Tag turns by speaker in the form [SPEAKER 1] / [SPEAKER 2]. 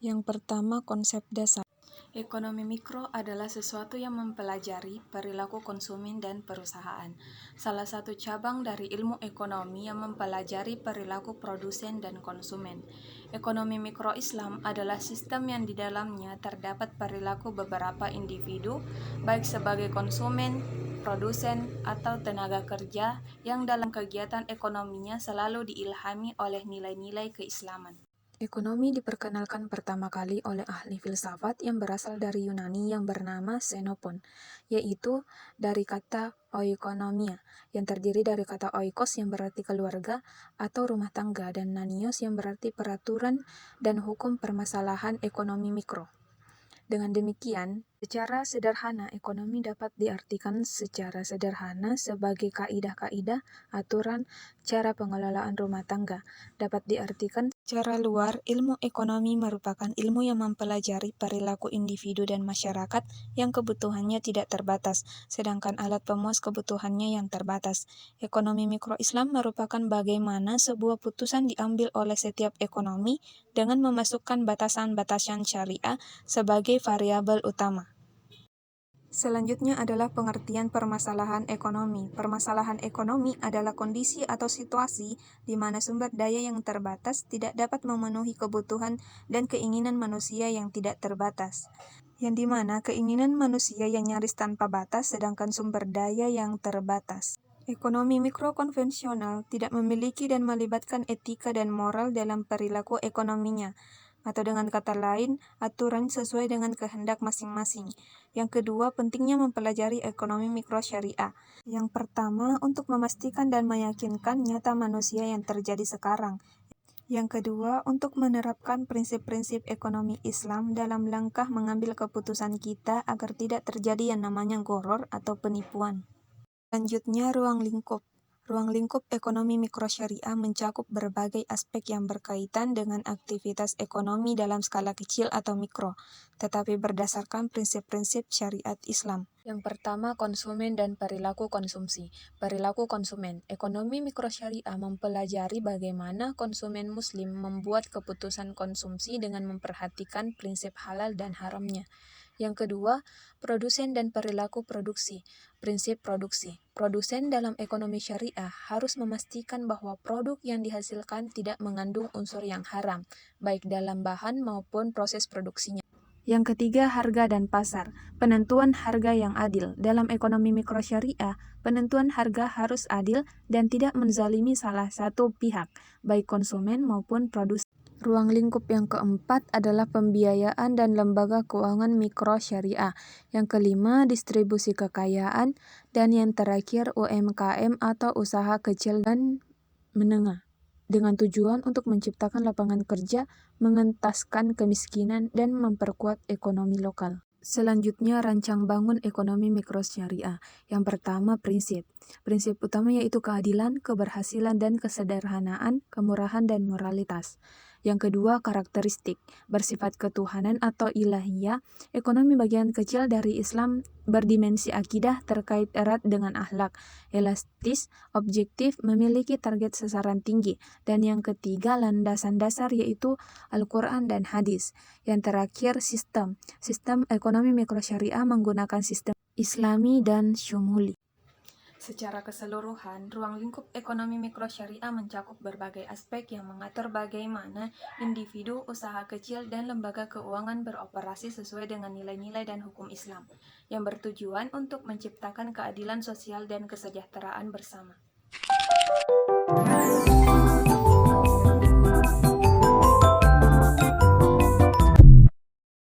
[SPEAKER 1] Yang pertama, konsep dasar. Ekonomi mikro adalah sesuatu yang mempelajari perilaku konsumen dan perusahaan. Salah satu cabang dari ilmu ekonomi yang mempelajari perilaku produsen dan konsumen. Ekonomi mikro Islam adalah sistem yang di dalamnya terdapat perilaku beberapa individu, baik sebagai konsumen, produsen, atau tenaga kerja yang dalam kegiatan ekonominya selalu diilhami oleh nilai-nilai keislaman. Ekonomi diperkenalkan pertama kali oleh ahli filsafat yang berasal dari Yunani yang bernama Xenophon, yaitu dari kata oikonomia, yang terdiri dari kata oikos yang berarti keluarga atau rumah tangga, dan nanios yang berarti peraturan dan hukum permasalahan ekonomi mikro. Dengan demikian, secara sederhana, ekonomi dapat diartikan secara sederhana sebagai kaidah-kaidah, aturan, cara pengelolaan rumah tangga. Dapat diartikan secara luar, ilmu ekonomi merupakan ilmu yang mempelajari perilaku individu dan masyarakat yang kebutuhannya tidak terbatas, sedangkan alat pemuas kebutuhannya yang terbatas. Ekonomi mikro Islam merupakan bagaimana sebuah putusan diambil oleh setiap ekonomi dengan memasukkan batasan-batasan syariah sebagai variabel utama. Selanjutnya adalah pengertian permasalahan ekonomi. Permasalahan ekonomi adalah kondisi atau situasi di mana sumber daya yang terbatas tidak dapat memenuhi kebutuhan dan keinginan manusia yang tidak terbatas. Yang dimana keinginan manusia yang nyaris tanpa batas, sedangkan sumber daya yang terbatas. Ekonomi mikro konvensional tidak memiliki dan melibatkan etika dan moral dalam perilaku ekonominya, atau dengan kata lain, aturan sesuai dengan kehendak masing-masing. Yang kedua, pentingnya mempelajari ekonomi mikro syariah. Yang pertama, untuk memastikan dan meyakinkan nyata manusia yang terjadi sekarang. Yang kedua, untuk menerapkan prinsip-prinsip ekonomi Islam dalam langkah mengambil keputusan kita agar tidak terjadi yang namanya gharar atau penipuan. Selanjutnya, ruang lingkup. Ruang lingkup ekonomi mikro syariah mencakup berbagai aspek yang berkaitan dengan aktivitas ekonomi dalam skala kecil atau mikro, tetapi berdasarkan prinsip-prinsip syariat Islam. Yang pertama, konsumen dan perilaku konsumsi. Perilaku konsumen. Ekonomi mikro syariah mempelajari bagaimana konsumen muslim membuat keputusan konsumsi dengan memperhatikan prinsip halal dan haramnya. Yang kedua, produsen dan perilaku produksi. Prinsip produksi. Produsen dalam ekonomi syariah harus memastikan bahwa produk yang dihasilkan tidak mengandung unsur yang haram, baik dalam bahan maupun proses produksinya. Yang ketiga, harga dan pasar. Penentuan harga yang adil. Dalam ekonomi mikro syariah, penentuan harga harus adil dan tidak menzalimi salah satu pihak, baik konsumen maupun produsen. Ruang lingkup yang keempat adalah pembiayaan dan lembaga keuangan mikro syariah. Yang kelima, distribusi kekayaan. Dan yang terakhir, UMKM atau usaha kecil dan menengah. Dengan tujuan untuk menciptakan lapangan kerja, mengentaskan kemiskinan, dan memperkuat ekonomi lokal. Selanjutnya, rancang bangun ekonomi mikro syariah. Yang pertama, prinsip. Prinsip utama yaitu keadilan, keberhasilan, dan kesederhanaan, kemurahan, dan moralitas. Yang kedua, karakteristik. Bersifat ketuhanan atau ilahiyah. Ekonomi bagian kecil dari Islam berdimensi akidah terkait erat dengan akhlak, elastis, objektif, memiliki target sasaran tinggi. Dan yang ketiga, landasan dasar yaitu Al-Quran dan hadis. Yang terakhir, sistem. Sistem ekonomi mikro syariah menggunakan sistem Islami dan syumuli. Secara keseluruhan, ruang lingkup ekonomi mikro syariah mencakup berbagai aspek yang mengatur bagaimana individu, usaha kecil, dan lembaga keuangan beroperasi sesuai dengan nilai-nilai dan hukum Islam, yang bertujuan untuk menciptakan keadilan sosial dan kesejahteraan bersama.